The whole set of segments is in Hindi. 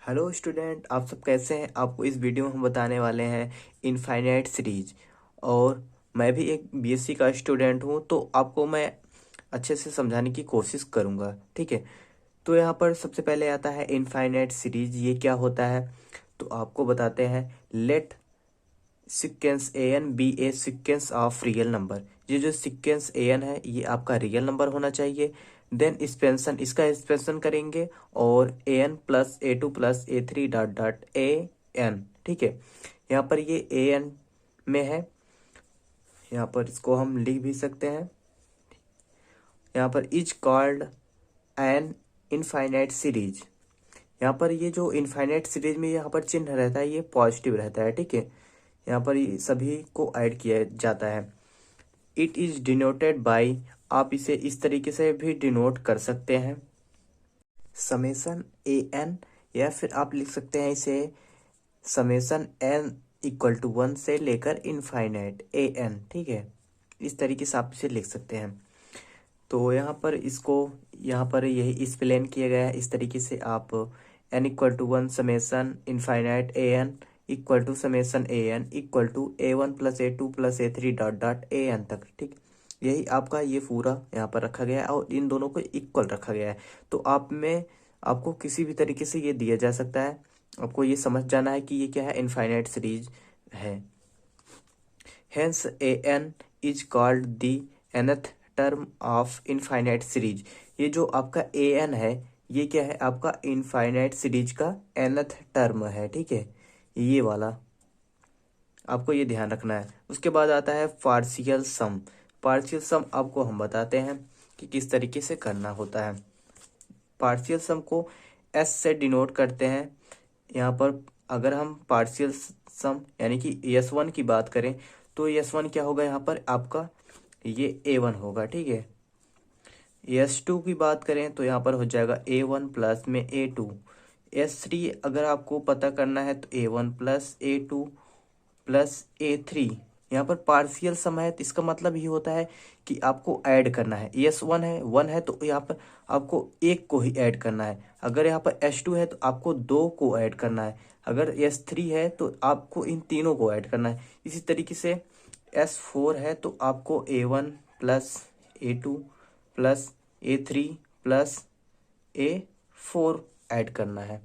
हेलो स्टूडेंट, आप सब कैसे हैं। आपको इस वीडियो में हम बताने वाले हैं इनफाइनाइट सीरीज। और मैं भी एक बीएससी का स्टूडेंट हूं, तो आपको मैं अच्छे से समझाने की कोशिश करूंगा। ठीक है। तो यहाँ पर सबसे पहले आता है इनफाइनाइट सीरीज। ये क्या होता है तो आपको बताते हैं। Let sequence a n be a sequence of real number. ये जो सिक्वेंस ए एन है ये आपका रियल नंबर होना चाहिए। देन एक्सपेंशन, इसका एक्सपेंशन करेंगे और a n plus a two plus a three dot dot a n. ठीक है। यहाँ पर ये ए एन में है। यहाँ पर इसको हम लिख भी सकते हैं। यहाँ पर is called an infinite series. यहाँ पर ये जो इनफाइनाइट सीरीज में यहाँ पर चिन्ह रहता है ये पॉजिटिव रहता है। ठीक है। यहाँ पर ये सभी को ऐड किया जाता है। इट इज डिनोटेड बाई, आप इसे इस तरीके से भी डिनोट कर सकते हैं, समेसन ए एन, या फिर आप लिख सकते हैं इसे समेसन एन इक्वल टू 1 से लेकर इनफाइनाइट ए एन। ठीक है। इस तरीके से आप इसे लिख सकते हैं। तो यहाँ पर इसको यहाँ पर यही एक्सप्लेन किया गया है। इस तरीके से आप n equal to 1 summation infinite a n equal to summation a n equal to a one plus a two plus a three dot dot a n तक। ठीक। यही आपका ये पूरा यहाँ पर रखा गया है और इन दोनों को इक्वल रखा गया है। तो आप में आपको किसी भी तरीके से ये दिया जा सकता है। आपको ये समझ जाना है कि ये क्या है, इनफाइनाइट सीरीज है। Hence a n is called the nth term of infinite series. ये जो आपका ए एन है ये क्या है, आपका इनफाइनाइट सीरीज का nth टर्म है। ठीक है। ये वाला आपको ये ध्यान रखना है। उसके बाद आता है पार्शियल सम। पार्शियल सम आपको हम बताते हैं कि किस तरीके से करना होता है। पार्शियल सम को एस से डिनोट करते हैं। यहाँ पर अगर हम पार्शियल सम यानी कि एस वन की बात करें तो एस वन क्या होगा, यहाँ पर आपका ये ए वन होगा। ठीक है। एस टू की बात करें तो यहाँ पर हो जाएगा ए वन प्लस में ए टू। एस थ्री अगर आपको पता करना है तो ए one plus a two plus a three. यहाँ पर पार्शियल सम है तो इसका मतलब ये होता है कि आपको ऐड करना है। एस वन है तो यहाँ पर आपको एक को ही ऐड करना है। अगर यहाँ पर एस टू है तो आपको दो को ऐड करना है। अगर एस थ्री है तो आपको इन तीनों को ऐड करना है। इसी तरीके से एस फोर है तो आपको ए one plus a two plus a three plus A four add करना है।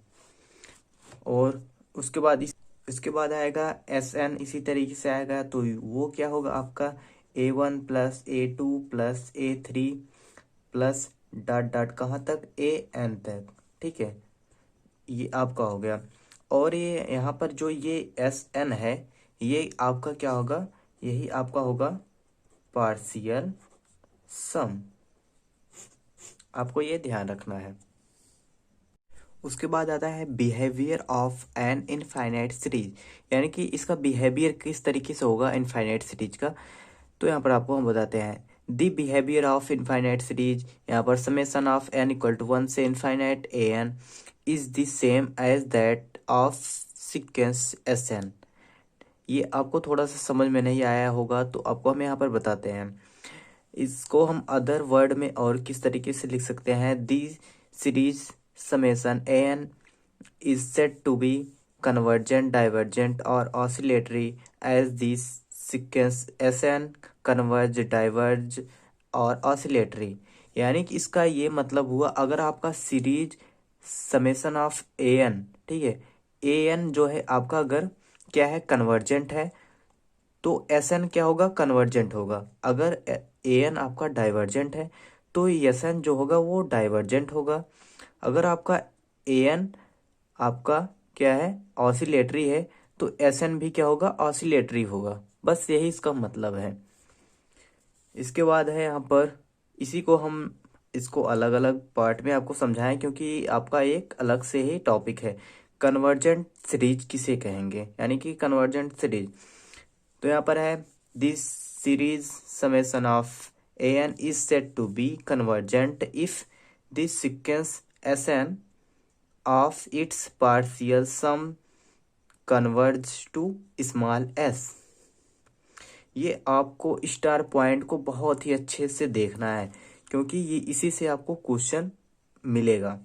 और उसके बाद इसके बाद आएगा एस एन, इसी तरीके से आएगा तो वो क्या होगा आपका ए one plus a two plus a three plus dot dot कहाँ तक, ए एन तक। ठीक है। ये आपका हो गया। और ये यहाँ पर जो ये एस एन है ये आपका क्या होगा, यही आपका होगा पार्शियल सम। आपको ये ध्यान रखना है। उसके बाद आता है behaviour of an infinite series, यानी कि इसका बिहेवियर किस तरीके से होगा इनफाइनाइट सीरीज का। तो यहाँ पर आपको हम बताते हैं the behaviour of infinite series. यहाँ पर summation of n equal to 1 से infinite a n is the same as that of sequence s n. ये आपको थोड़ा सा समझ में नहीं आया होगा तो आपको हम यहाँ पर बताते हैं। इसको हम अदर वर्ड में और किस तरीके से लिख सकते हैं, the series summation a n is said to be convergent divergent or oscillatory as the sequence s n converge diverge or oscillatory. यानी कि इसका ये मतलब हुआ, अगर आपका series summation of a n, ठीक है, ए एन जो है आपका अगर क्या है कन्वर्जेंट है तो एस एन क्या होगा, कन्वर्जेंट होगा। अगर ए एन आपका डाइवर्जेंट है तो एस एन जो होगा वो डाइवर्जेंट होगा। अगर आपका ए एन आपका क्या है ऑसिलेटरी है तो एस एन भी क्या होगा, ऑसिलेटरी होगा। बस यही इसका मतलब है। इसके बाद है यहाँ पर इसी को हम इसको अलग अलग पार्ट में आपको समझाएं क्योंकि आपका एक अलग से ही टॉपिक है। कन्वर्जेंट सीरीज किसे कहेंगे, यानी कि कन्वर्जेंट सीरीज। तो यहाँ पर है this series summation of a n is said to be convergent if this sequence s n of its partial sum converge to small s. ये आपको स्टार पॉइंट को बहुत ही अच्छे से देखना है क्योंकि ये इसी से आपको क्वेश्चन मिलेगा।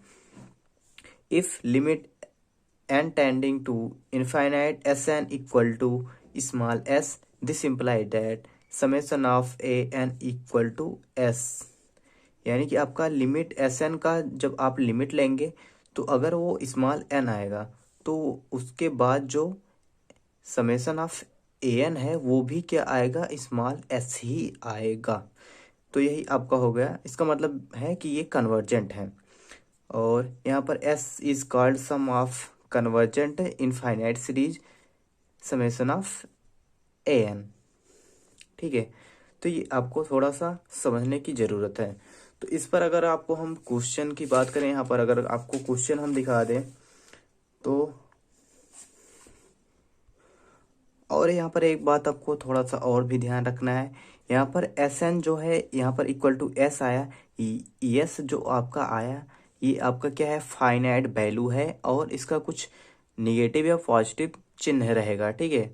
If limit n tending to infinite Sn equal to small s, this implies that summation of an equal to s। यानी कि आपका लिमिट Sn का जब आप लिमिट लेंगे तो अगर वो स्मॉल n आएगा तो उसके बाद जो समेशन ऑफ an है वो भी क्या आएगा, स्मॉल s ही आएगा। तो यही आपका हो गया, इसका मतलब है कि ये कन्वर्जेंट है। और यहाँ पर s is called sum of convergent infinite series summation of an। ठीक है, तो ये आपको थोड़ा सा समझने की ज़रूरत है। तो इस पर अगर आपको हम क्वेश्चन की बात करें, यहाँ पर अगर आपको क्वेश्चन हम दिखा दें तो, और यहाँ पर एक बात आपको थोड़ा सा और भी ध्यान रखना है, यहाँ पर Sn जो है यहाँ पर इक्वल टू s आया, यस जो आपका आया ये आपका क्या है, फाइनाइट वैल्यू है और इसका कुछ निगेटिव या पॉजिटिव चिन्ह रहेगा। ठीक है,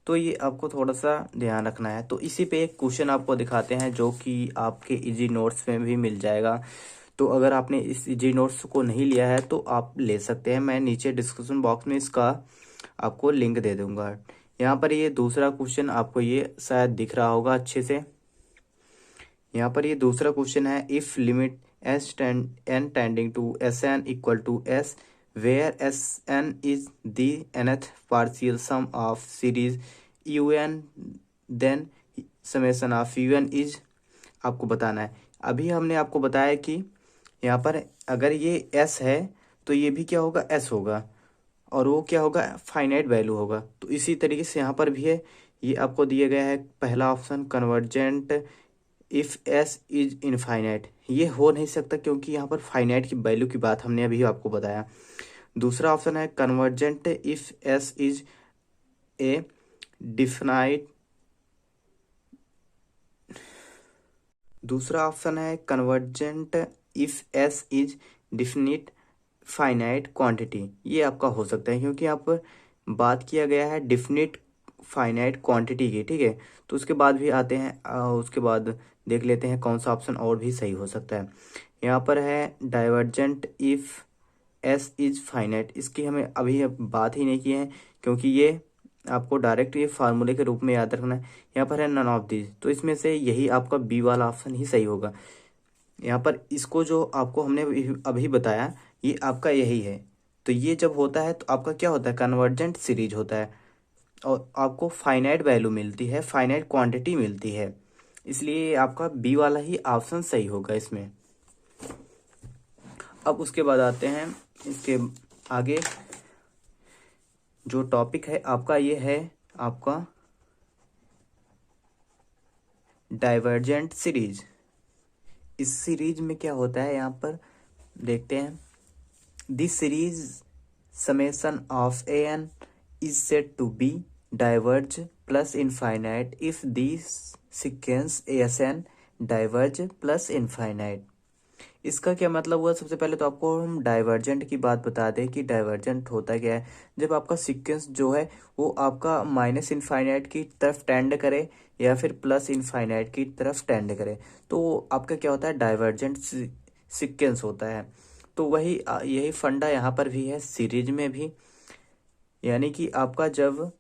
तो ये आपको थोड़ा सा ध्यान रखना है। तो इसी पे एक क्वेश्चन आपको दिखाते हैं जो कि आपके इजी नोट्स में भी मिल जाएगा। तो अगर आपने इस इजी नोट्स को नहीं लिया है तो आप ले सकते हैं, मैं नीचे डिस्क्रिप्शन बॉक्स में इसका आपको लिंक दे दूंगा। यहाँ पर ये दूसरा क्वेश्चन आपको ये शायद दिख रहा होगा अच्छे से। यहाँ पर ये दूसरा क्वेश्चन है, if limit n tending to Sn equal to s where Sn is the nth partial sum of series un, then summation of un is, आपको बताना है। अभी हमने आपको बताया कि यहाँ पर अगर ये s है तो ये भी क्या होगा, s होगा, और वो क्या होगा, फाइनाइट वैल्यू होगा। तो इसी तरीके से यहाँ पर भी है, ये आपको दिया गया है पहला option convergent if s is infinite, ये हो नहीं सकता क्योंकि यहाँ पर फाइनाइट की वैल्यू की बात हमने अभी आपको बताया। दूसरा ऑप्शन है convergent if s is a definite, दूसरा ऑप्शन है convergent if s is definite finite quantity, ये आपका हो सकता है क्योंकि यहाँ पर बात किया गया है डिफिनिट फाइनाइट क्वांटिटी की। ठीक है, तो उसके बाद भी आते हैं, उसके बाद देख लेते हैं कौन सा ऑप्शन और भी सही हो सकता है। यहाँ पर है divergent if s is finite, इसकी हमें अभी बात ही नहीं की है क्योंकि ये आपको डायरेक्ट ये फार्मूले के रूप में याद रखना है। यहाँ पर है नन ऑफ दिस, तो इसमें से यही आपका बी वाला ऑप्शन ही सही होगा। यहाँ पर इसको जो आपको हमने अभी बताया ये आपका यही है। तो ये जब होता है तो आपका क्या होता है, कन्वर्जेंट सीरीज होता है और आपको फाइनाइट वैल्यू मिलती है, फाइनाइट क्वांटिटी मिलती है, इसलिए आपका बी वाला ही ऑप्शन सही होगा इसमें। अब उसके बाद आते हैं इसके आगे जो टॉपिक है आपका, ये है आपका डाइवर्जेंट सीरीज। इस सीरीज में क्या होता है यहाँ पर देखते हैं, this series summation of an is said to be diverge plus infinite if this sequence Sn diverge plus infinite। इसका क्या मतलब हुआ, सबसे पहले तो आपको हम डाइवर्जेंट की बात बता दें कि डाइवर्जेंट होता क्या है। जब आपका सीक्वेंस जो है वो आपका माइनस इनफाइनाइट की तरफ टेंड करे या फिर प्लस इनफाइनाइट की तरफ टेंड करे तो आपका क्या होता है, डाइवर्जेंट सीक्वेंस होता है। तो वही यही फंडा यहाँ पर भी है सीरीज में भी, यानी कि आपका जब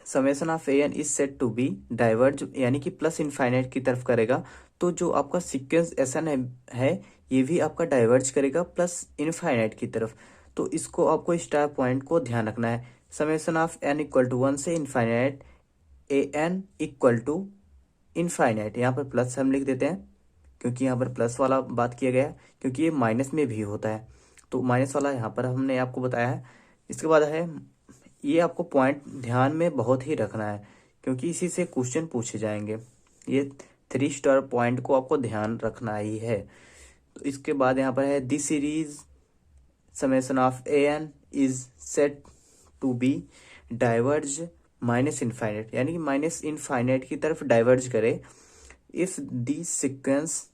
summation of an is set to be diverge यानी कि प्लस इनफाइनाइट की तरफ करेगा तो जो आपका सीक्वेंस Sn है ये भी आपका डाइवर्ज करेगा प्लस इनफाइनाइट की तरफ। तो इसको आपको स्टार पॉइंट को ध्यान रखना है, summation of n equal to 1 से infinite an equal to infinite, यहाँ पर प्लस हम लिख देते हैं क्योंकि यहाँ पर प्लस वाला बात किया गया है, क्योंकि ये माइनस में भी होता है तो माइनस वाला यहाँ पर हमने आपको बताया है। इसके बाद है, ये आपको पॉइंट ध्यान में बहुत ही रखना है क्योंकि इसी से क्वेश्चन पूछे जाएंगे, ये 3 स्टार पॉइंट को आपको ध्यान रखना ही है। तो इसके बाद यहाँ पर है this series summation of an is set to be diverge minus infinite, यानी कि माइनस इनफाइनाइट की तरफ डाइवर्ज करे if the sequence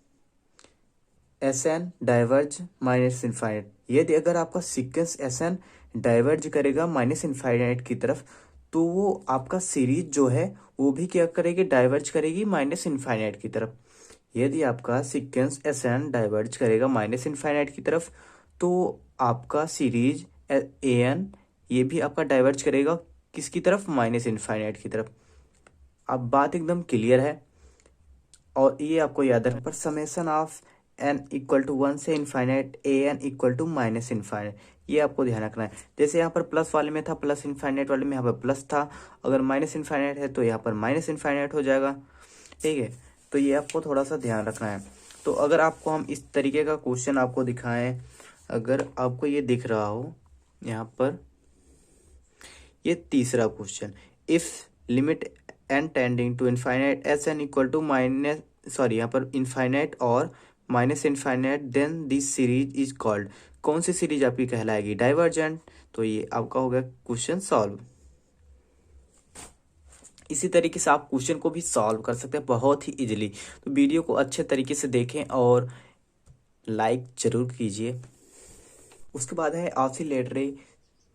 Sn diverge minus infinite. यदि अगर आपका सीक्वेंस Sn डाइवर्ज करेगा माइनस इनफाइनाइट की तरफ तो वो आपका सीरीज जो है वो भी क्या करेगी, डाइवर्ज करेगी माइनस इनफाइनाइट की तरफ। यदि आपका सीक्वेंस Sn डाइवर्ज करेगा माइनस इनफाइनाइट की तरफ तो आपका सीरीज ए एन, ये भी आपका डाइवर्ज करेगा किसकी तरफ, माइनस इनफाइनाइट की तरफ। अब बात एकदम क्लियर है और ये आपको याद रखना। पर summation of n equal to 1 से infinite a n equal to minus infinite, ये आपको ध्यान रखना है। जैसे यहाँ पर प्लस वाले में था, प्लस इनफाइनाइट वाले में यहाँ पर प्लस था, अगर माइनस इनफाइनाइट है तो यहाँ पर माइनस इनफाइनाइट हो जाएगा। ठीक है, तो ये आपको थोड़ा सा ध्यान रखना है। तो अगर आपको हम इस तरीके का क्वेश्चन आपको दिखाएं, अगर आपको ये दिख रहा हो यहाँ पर, ये तीसरा question, if limit n tending to infinite s n equal to minus, sorry यहाँ पर इनफाइनाइट और minus infinite, then this series is called, कौन सी सीरीज आपकी कहलाएगी, डाइवर्जेंट। तो ये आपका हो गया क्वेश्चन सॉल्व। इसी तरीके से आप क्वेश्चन को भी सॉल्व कर सकते हैं बहुत ही इजीली। तो वीडियो को अच्छे तरीके से देखें और लाइक जरूर कीजिए। उसके बाद है ऑसिलेटरी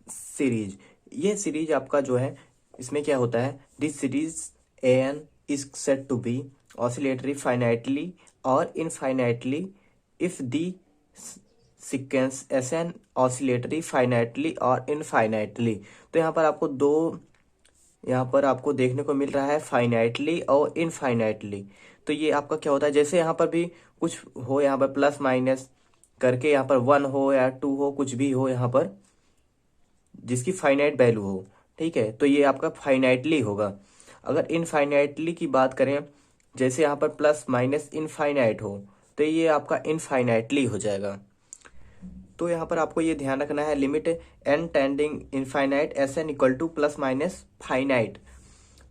सीरीज। ये सीरीज आपका जो है, इसमें क्या होता है, this series a n is set to be oscillatory finitely or infinitely if the sequence s n oscillatory finitely or infinitely. तो यहाँ पर आपको दो, यहाँ पर आपको देखने को मिल रहा है फाइनाइटली और इनफाइनाइटली। तो ये आपका क्या होता है, जैसे यहाँ पर भी कुछ हो, यहाँ पर प्लस माइनस करके, यहाँ पर 1 हो या 2 हो, कुछ भी हो यहाँ पर जिसकी फाइनाइट वैल्यू हो। ठीक है, तो ये आपका फाइनाइटली होगा। अगर इनफाइनाइटली की बात करें, जैसे यहाँ पर प्लस माइनस इनफाइनाइट हो, तो ये आपका इनफाइनाइटली हो जाएगा। तो यहाँ पर आपको ये ध्यान रखना है, limit n tending infinite s n equal to plus minus finite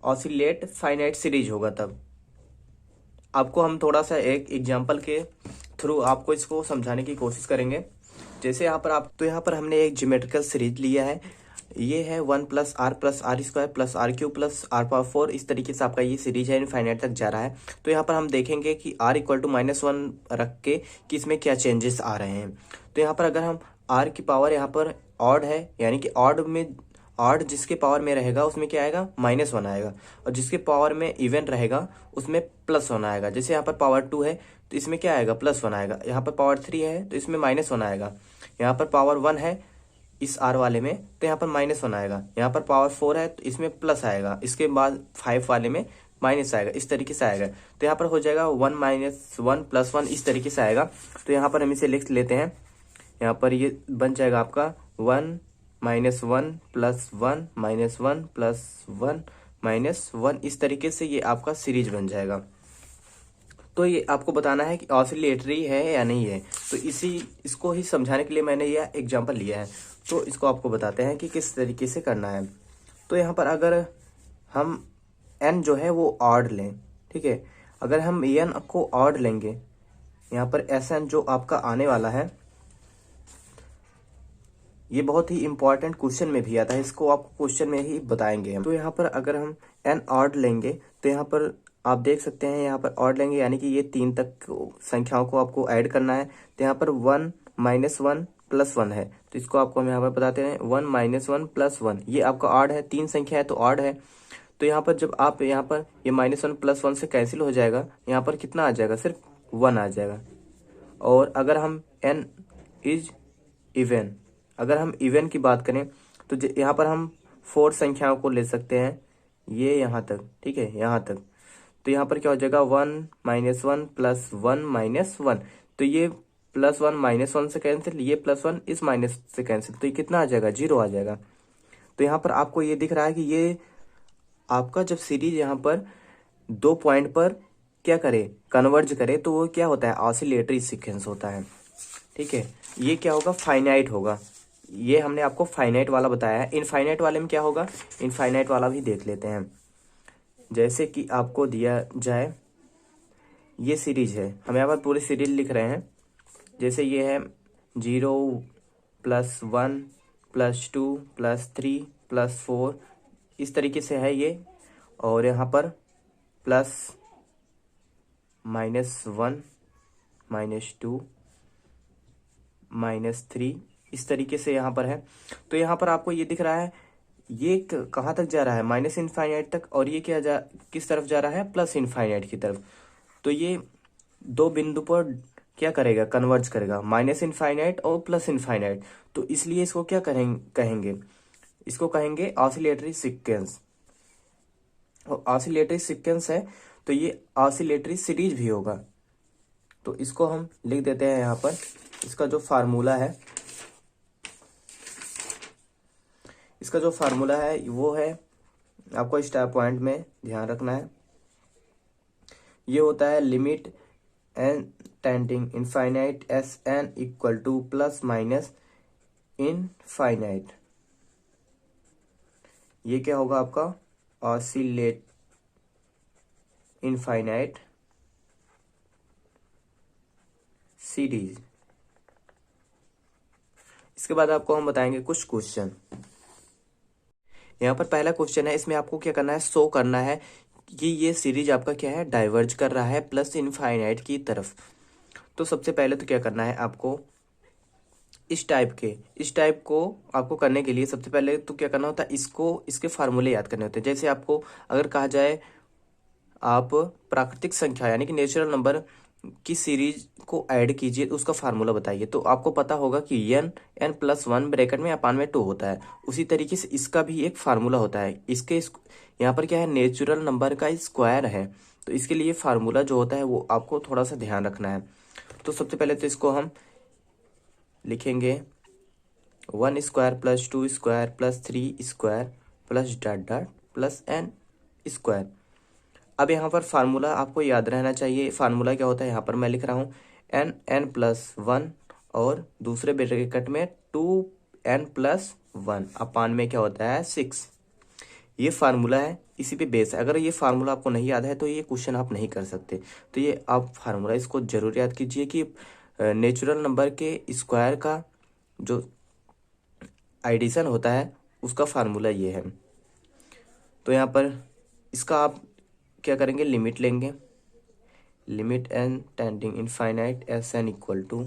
oscillate finite series होगा। तब आपको हम थोड़ा सा एक एग्जांपल के थ्रू आपको इसको समझाने की कोशिश करेंगे। जैसे यहाँ पर आप, तो यहाँ पर हमने एक ज्योमेट्रिकल सीरीज लिया है, ये है 1 plus r square plus r cube plus r power 4, इस तरीके से आपका ये सीरीज है, इनफाइनाइट तक जा रहा है। तो यहाँ पर हम देखेंगे कि आर इक्वल टू -1 रख के कि इसमें क्या चेंजेस आ रहे हैं। तो यहाँ पर अगर हम आर की पावर यहाँ पर ऑड है, यानी कि ऑड में, ऑड जिसके पावर में रहेगा उसमें क्या आएगा, -1 आएगा, और जिसके पावर में इवन रहेगा उसमें +1 आएगा। जैसे यहाँ पर पावर 2 है तो इसमें क्या आएगा, +1 आएगा। यहाँ पर पावर 3 है तो इसमें -1 आएगा। यहाँ पर पावर 1 है इस आर वाले में तो यहाँ पर -1 आएगा। यहाँ पर पावर 4 है तो इसमें प्लस आएगा, इसके बाद 5 वाले में माइनस आएगा, इस तरीके से आएगा। तो यहाँ पर हो जाएगा 1 - 1 + 1, इस तरीके से आएगा। तो यहाँ पर हम इसे लिख लेते हैं, यहाँ पर ये बन जाएगा आपका 1 - 1 + 1 -1 + 1 -1, इस तरीके से ये आपका सीरीज बन जाएगा। तो ये आपको बताना है कि ऑसिलेटरी है या नहीं है। तो इसको ही समझाने के लिए मैंने यह एग्जांपल लिया है। तो इसको आपको बताते हैं कि किस तरीके से करना है। तो यहाँ पर अगर हम n जो है वो ऑड लें, ठीक है, अगर हम n को ऑड लेंगे, यहाँ पर Sn जो आपका आने वाला है, ये बहुत ही इंपॉर्टेंट क्वेश्चन में भी आता है, इसको आपको क्वेश्चन में ही बताएंगे हम। तो यहाँ पर अगर हम n ऑड लेंगे तो यहाँ पर आप देख सकते हैं, यहाँ पर ऑड लेंगे यानी कि ये 3 तक संख्याओं को आपको ऐड करना है। तो यहाँ पर 1 - 1 + 1 है, तो इसको आपको हम यहाँ पर बताते हैं 1 - 1 + 1, ये आपका ऑड है, 3 संख्या है तो ऑड है। तो यहाँ पर जब आप यहाँ पर ये -1 + 1 से कैंसिल हो जाएगा, यहाँ पर कितना आ जाएगा, सिर्फ 1 आ जाएगा। और अगर हम n इज इवन, अगर हम इवन की बात करें तो यहाँ पर हम 4 संख्याओं को ले सकते हैं, ये यहाँ तक, ठीक है, यहाँ तक। तो यहाँ पर क्या हो जाएगा, 1 - 1 + 1 - 1, तो ये +1 - 1 से कैंसिल, ये +1 इस माइनस से कैंसिल, तो ये कितना आ जाएगा, 0 आ जाएगा। तो यहाँ पर आपको ये दिख रहा है कि ये आपका जब सीरीज यहाँ पर 2 पॉइंट पर क्या करे, कन्वर्ज करे, तो वो क्या होता है, ऑसिलेटरी सीक्वेंस होता है। ठीक है, ये क्या होगा, फाइनाइट होगा। ये हमने आपको फाइनाइट वाला बताया है। इनफाइनाइट वाले में क्या होगा, इनफाइनाइट वाला भी देख लेते हैं। जैसे कि आपको दिया जाए, ये सीरीज है, हम यहाँ पर पूरी सीरीज लिख रहे हैं। जैसे ये है 0 + 1 + 2 + 3 + 4, इस तरीके से है ये। और यहाँ पर +, -1 -2 -3, इस तरीके से यहाँ पर है। तो यहाँ पर आपको ये दिख रहा है, ये कहाँ तक जा रहा है, -इनफाइनाइट तक, और ये किस तरफ जा रहा है, +इनफाइनाइट की तरफ। तो ये 2 बिंदु पर क्या करेगा, कन्वर्ज करेगा माइनस इनफाइनाइट और प्लस इनफाइनाइट। तो इसलिए इसको क्या कहेंगे, इसको कहेंगे ऑसिलेटरी सीक्वेंस। और ऑसिलेटरी सीक्वेंस है तो ये ऑसिलेटरी सीरीज भी होगा। तो इसको हम लिख देते हैं यहाँ पर। इसका जो फार्मूला है, वो है, आपको स्टार पॉइंट में ध्यान रखना है, ये होता है limit n tending infinite s n equal to plus minus infinite. ये क्या होगा आपका, ऑसिलेट इनफाइनाइट सीरीज। इसके बाद आपको हम बताएंगे कुछ क्वेश्चन। यहाँ पर पहला क्वेश्चन है, इसमें आपको क्या करना है, शो करना है कि ये सीरीज आपका क्या है, डाइवर्ज कर रहा है प्लस इनफाइनाइट की तरफ। तो सबसे पहले तो क्या करना है आपको, इस टाइप को आपको करने के लिए सबसे पहले तो क्या करना होता है, इसके फार्मूले याद करने होते हैं। जैसे आपको अगर कहा जाए आप प्राकृतिक संख्या यानी कि नेचुरल नंबर की सीरीज को ऐड कीजिए तो उसका फार्मूला बताइए, तो आपको पता होगा कि n प्लस 1 ब्रैकेट में अपान में 2 होता है। उसी तरीके से इसका भी एक फार्मूला होता है। यहाँ पर क्या है, नेचुरल नंबर का स्क्वायर है, तो इसके लिए फार्मूला जो होता है वो आपको थोड़ा सा ध्यान रखना है। तो सबसे पहले तो इसको हम लिखेंगे 1 square plus 2 square plus 3 square plus dot dot plus n square. अब यहाँ पर फार्मूला आपको याद रहना चाहिए। फार्मूला क्या होता है, यहाँ पर मैं लिख रहा हूँ n प्लस 1 और दूसरे ब्रैकेट में 2n प्लस 1 अपान में क्या होता है 6। ये फार्मूला है, इसी पे बेस है। अगर ये फार्मूला आपको नहीं याद है तो ये क्वेश्चन आप नहीं कर सकते। तो ये आप फार्मूला इसको जरूर याद कीजिए कि नेचुरल नंबर के स्क्वायर का जो एडिशन होता है उसका फार्मूला ये है। तो यहाँ पर इसका आप क्या करेंगे, लिमिट लेंगे, limit n tending infinite s n equal to,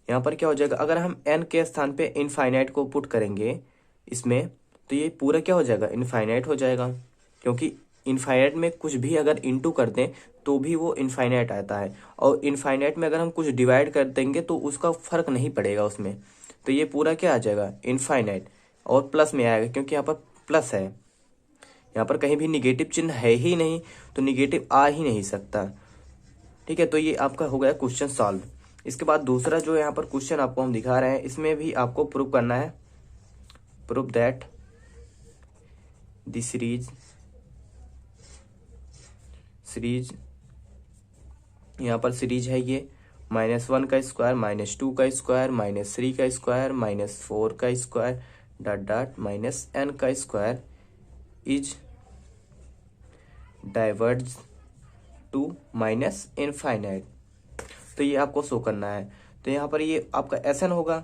यहाँ पर क्या हो जाएगा, अगर हम n के स्थान पे इनफाइनाइट को पुट करेंगे इसमें तो ये पूरा क्या हो जाएगा, इनफाइनाइट हो जाएगा। क्योंकि इनफाइनाइट में कुछ भी अगर इनटू कर दें तो भी वो इनफाइनाइट आता है, और इनफाइनाइट में अगर हम कुछ डिवाइड कर देंगे तो उसका फर्क नहीं पड़ेगा उसमें। तो ये पूरा क्या आ जाएगा, इनफाइनाइट, और प्लस में आएगा क्योंकि यहाँ पर प्लस है। यहाँ पर कहीं भी निगेटिव चिन्ह है ही नहीं तो निगेटिव आ ही नहीं सकता। ठीक है, तो ये आपका हो गया क्वेश्चन सॉल्व। इसके बाद दूसरा जो यहाँ पर क्वेश्चन आपको हम दिखा रहे हैं, इसमें भी आपको प्रूव करना है, प्रूव दैट द सीरीज यहाँ पर सीरीज है ये -1 का स्क्वायर -2 का स्क्वायर -3 का स्क्वायर -4 का स्क्वायर डॉट डॉट -n का square is diverge to minus infinite. तो ये आपको शो करना है। तो यहाँ पर ये आपका एसन होगा,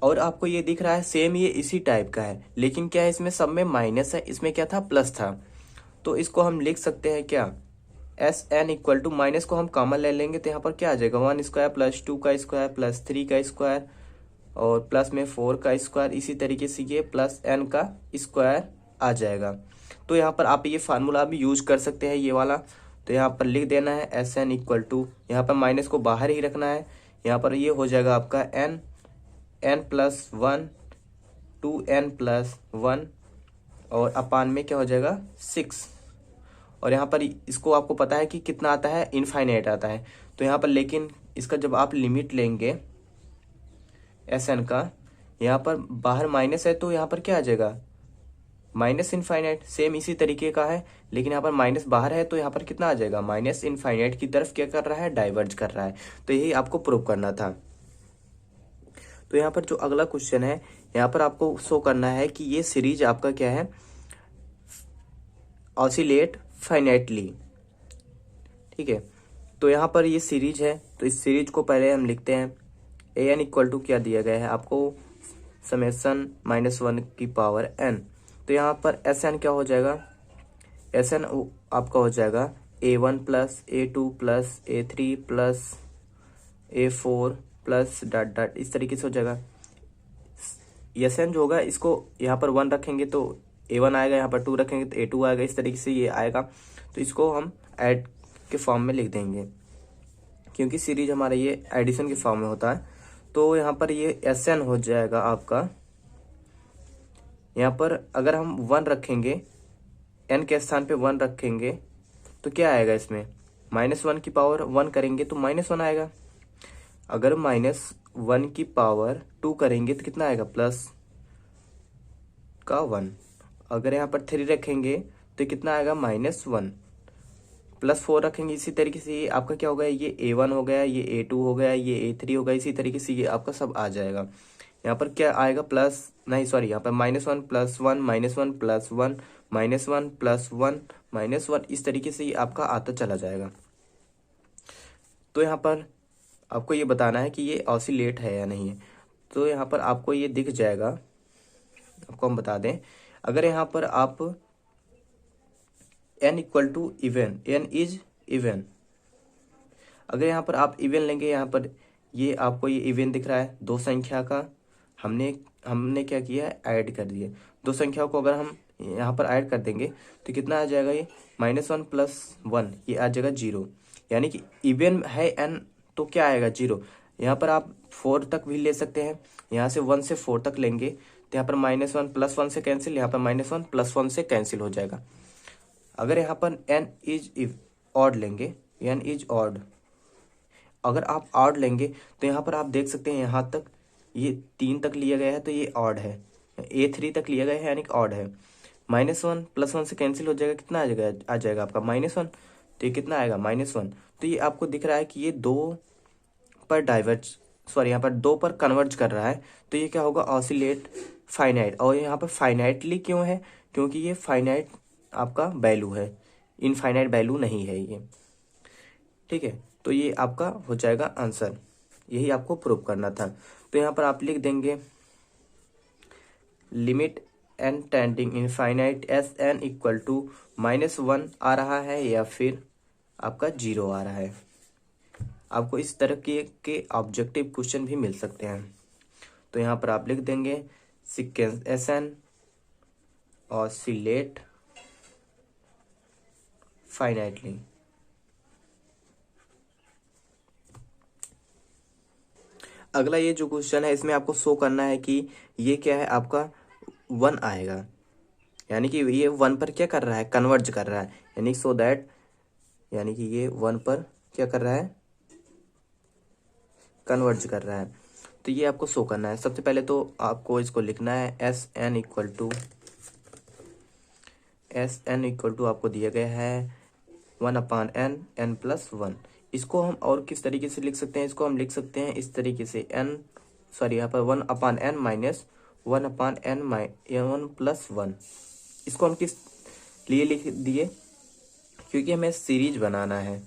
और आपको ये दिख रहा है सेम ये इसी टाइप का है, लेकिन क्या है इसमें सब में माइनस है, इसमें क्या था, प्लस था। तो इसको हम लिख सकते हैं क्या, s n equal to, minus को हम कॉमन ले लेंगे तो यहाँ पर क्या आ जाएगा, 1 स्क्वायर प्लस 2 का स्क्वायर प्लस 3 का स्क्वायर और प्लस में 4 का स्क्वायर, इसी तरीके से ये प्लस n का स्क्वायर आ जाएगा। तो यहाँ पर आप ये फार्मूला भी यूज कर सकते हैं, ये वाला। तो यहाँ पर लिख देना है एस एन इक्वल टू, यहाँ पर माइनस को बाहर ही रखना है। यहाँ पर ये हो जाएगा आपका n प्लस 1 2n प्लस 1 और अपान में क्या हो जाएगा 6। और यहाँ पर इसको आपको पता है कि कितना आता है, इनफाइनाइट आता है। तो यहाँ पर लेकिन इसका जब आप लिमिट लेंगे एस एन का, यहाँ पर बाहर माइनस है तो यहाँ पर क्या आ जाएगा, माइनस इनफाइनाइट। सेम इसी तरीके का है, लेकिन यहाँ पर माइनस बाहर है तो यहाँ पर कितना आ जाएगा, माइनस इनफाइनाइट की तरफ क्या कर रहा है, डाइवर्ज कर रहा है। तो यही आपको प्रूव करना था। तो यहाँ पर जो अगला क्वेश्चन है, यहाँ पर आपको शो करना है कि ये सीरीज आपका क्या है, ऑसिलेट फाइनाइटली। ठीक है, तो यहाँ पर ये सीरीज है, तो इस सीरीज को पहले हम लिखते हैं। ए एन इक्वल टू क्या दिया गया है आपको, समेसन -1 की पावर n। तो यहाँ पर एस एन क्या हो जाएगा, एस एन आपका हो जाएगा A1 plus A2 plus A3 plus A4 plus dot dot, इस तरीके से हो जाएगा। एस एन जो होगा इसको यहाँ पर 1 रखेंगे तो A1 आएगा, यहाँ पर 2 रखेंगे तो A2 आएगा, इस तरीके से ये आएगा। तो इसको हम ऐड के फॉर्म में लिख देंगे। क्योंकि सीरीज हमारा ये एडिशन के फॉर्म में होता है। तो यहाँ पर ये Sn हो जाएगा आपका, यहाँ पर अगर हम 1 रखेंगे, n के स्थान पे 1 रखेंगे तो क्या आएगा इसमें, -1 की पावर 1 करेंगे तो -1 आएगा। अगर -1 की पावर 2 करेंगे तो कितना आएगा, प्लस का 1। अगर यहाँ पर 3 रखेंगे तो कितना आएगा, -1। +4 रखेंगे, इसी तरीके से ये आपका क्या हो गया, ये A1 हो गया, ये A2 हो गया, ये A3 हो गया, इसी तरीके से ये आपका सब आ जाएगा। यहाँ पर क्या आएगा, प्लस नहीं सॉरी, यहाँ पर -1 +1 -1 +1 -1 +1 -1, इस तरीके से ये आपका आता चला जाएगा। तो यहाँ पर आपको ये बताना है कि ये ऑसिलेट है या नहीं है। तो यहाँ पर आपको ये दिख जाएगा, आपको हम बता दें, अगर यहाँ पर आप n equal to even, n is even, अगर यहाँ पर आप इवन लेंगे, यहाँ पर ये आपको ये इवन दिख रहा है, दो संख्या का हमने क्या किया है, ऐड कर दिए। दो संख्याओं को अगर हम यहाँ पर ऐड कर देंगे तो कितना आ जाएगा, ये -1 + 1, ये आ जाएगा 0। यानी कि इवन है n तो क्या आएगा, 0। यहाँ पर आप 4 तक भी ले सकते हैं, यहाँ से 1 से 4 तक लेंगे तो यहाँ पर -1 + 1 से कैंसिल, यहाँ पर -1 + 1 से कैंसिल हो जाएगा। अगर यहाँ पर n इज ऑड लेंगे, n इज ऑड, अगर आप ऑड लेंगे तो यहाँ पर आप देख सकते हैं यहाँ तक ये 3 तक लिया गया है तो ये ऑड है, A3 तक लिया गया है यानी कि ऑड है। -1 + 1 से कैंसिल हो जाएगा, कितना आ जाएगा आपका -1, तो ये कितना आएगा, -1। तो ये आपको दिख रहा है कि ये 2 पर डाइवर्ज सॉरी यहाँ पर 2 पर कन्वर्ज कर रहा है, तो ये क्या होगा, ऑसिलेट फाइनाइट। और यहाँ पर फाइनाइटली क्यों है, क्योंकि ये फाइनाइट आपका वैल्यू है, इनफाइनाइट वैल्यू नहीं है ये, ठीक है। तो ये आपका हो जाएगा आंसर, यही आपको प्रूव करना था। तो यहाँ पर आप लिख देंगे limit n tending infinite Sn equal to -1 आ रहा है या फिर आपका 0 आ रहा है। आपको इस तरह के ऑब्जेक्टिव क्वेश्चन भी मिल सकते हैं। तो यहाँ पर आप लिख देंगे सीक्वेंस Sn ऑसिलेट फाइनाइटली। अगला ये जो क्वेश्चन है इसमें आपको शो करना है कि ये क्या है, आपका 1 आएगा, यानी कि ये 1 पर क्या कर रहा है, कन्वर्ज कर रहा है, यानी सो दैट, यानी कि ये 1 पर क्या कर रहा है, कन्वर्ज कर रहा है। तो ये आपको शो करना है। सबसे पहले तो आपको इसको लिखना है Sn इक्वल टू आपको दिया गया है 1/n n+1। इसको हम और किस तरीके से लिख सकते हैं, इसको हम लिख सकते हैं इस तरीके से यहाँ पर 1/n माइनस 1/n+1। इसको हम किस लिए लिख दिए, क्योंकि हमें सीरीज बनाना है,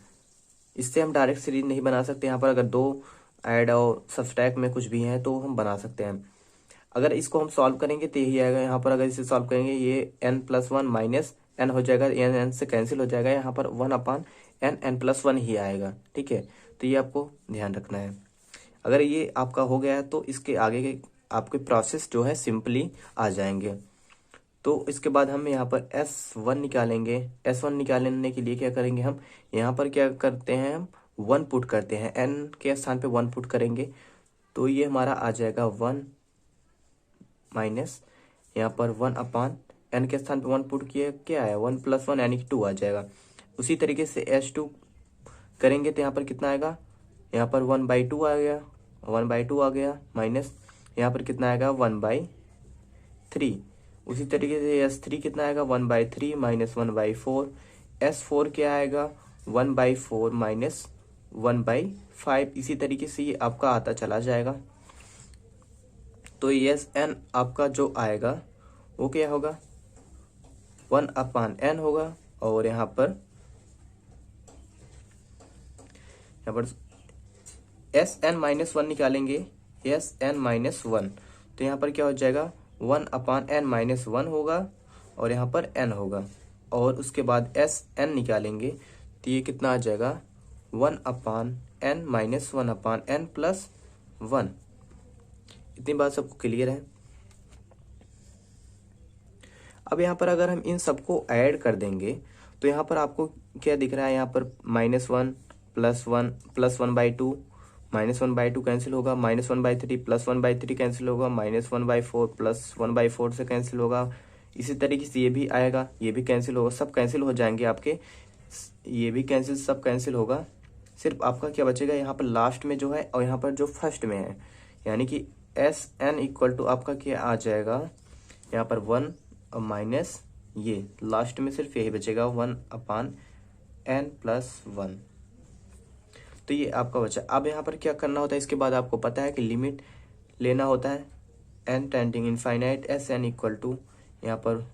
इससे हम डायरेक्ट सीरीज नहीं बना सकते। यहाँ पर अगर 2 ऐड और सब्सट्रैक्ट में कुछ भी है तो हम बना सकते हैं। अगर इसको हम सॉल्व करेंगे तो यही आएगा। यहाँ पर अगर इसे सॉल्व करेंगे ये n+1 माइनस n हो जाएगा, n से कैंसिल हो जाएगा, यहाँ पर 1/n n+1 ही आएगा, ठीक है। तो ये आपको ध्यान रखना है। अगर ये आपका हो गया तो इसके आगे के आपके प्रोसेस जो है सिंपली आ जाएंगे। तो इसके बाद हम यहाँ पर S1 निकालेंगे। S1 निकालने के लिए क्या करेंगे, हम यहाँ पर क्या करते हैं, हम 1 पुट करते हैं, n के स्थान पे 1 पुट करेंगे तो ये हमारा आ जाएगा 1 माइनस यहाँ पर 1/n के स्थान पे 1 पुट किए, क्या आया 1+1 यानी कि 2 आ जाएगा। उसी तरीके से S2 करेंगे तो यहाँ पर कितना आएगा, यहाँ पर 1/2 आ गया, 1/2 आ गया, माइनस यहाँ पर कितना आएगा 1/3। उसी तरीके से S3 कितना आएगा 1/3 माइनस 1/4। S4 क्या आएगा 1/4 माइनस 1/5। इसी तरीके से ये आपका आता चला जाएगा। तो Sn आपका जो आएगा वो क्या होगा, 1/n होगा। और यहाँ पर Sn-1 निकालेंगे, Sn-1 तो यहाँ पर क्या हो जाएगा 1/n-1 होगा और यहाँ पर n होगा। और उसके बाद Sn निकालेंगे तो ये कितना आ जाएगा 1/n-1/n+1। इतनी बात सबको क्लियर है। अब यहाँ पर अगर हम इन सबको ऐड कर देंगे तो यहाँ पर आपको क्या दिख रहा है, यहाँ पर -1 +1/2 -1/2 कैंसिल होगा, -1/3 +1/3 कैंसिल होगा, -1/4 +1/4 से कैंसिल होगा। इसी तरीके से ये भी आएगा, ये भी कैंसिल होगा, सब कैंसिल हो जाएंगे आपके, ये भी कैंसिल, सब कैंसिल होगा। सिर्फ आपका क्या बचेगा यहाँ पर लास्ट में जो है और यहाँ पर जो फर्स्ट में है, यानी कि SN इक्वल टू आपका क्या आ जाएगा यहाँ पर 1 और माइनस ये लास्ट में सिर्फ यही बचेगा 1/n+1। तो ये आपका बचा। अब यहाँ पर क्या करना होता है, इसके बाद आपको पता है कि लिमिट लेना होता है n tending infinite SN equal to यहाँ पर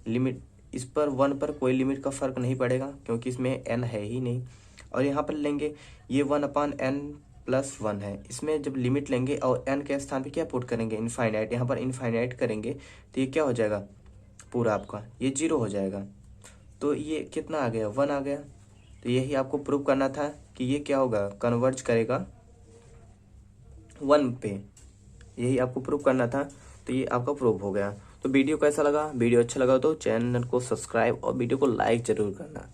लिमिट, इस पर 1 पर कोई लिमिट का फर्क नहीं पड़ेगा क्योंकि इसमें n है ही नहीं। और यहाँ पर लेंगे ये 1/n+1 है, इसमें जब लिमिट लेंगे और n के स्थान पे क्या पुट करेंगे, इनफाइनाइट, यहाँ पर इनफाइनाइट करेंगे तो ये क्या हो जाएगा, पूरा आपका ये 0 हो जाएगा। तो ये कितना आ गया, 1 आ गया। तो यही आपको प्रूव करना था कि ये क्या होगा, कन्वर्ज करेगा 1 पे, यही आपको प्रूव करना था। तो ये आपका प्रूव हो गया। तो वीडियो कैसा लगा, वीडियो अच्छा लगा तो चैनल को सब्सक्राइब और वीडियो को लाइक जरूर करना।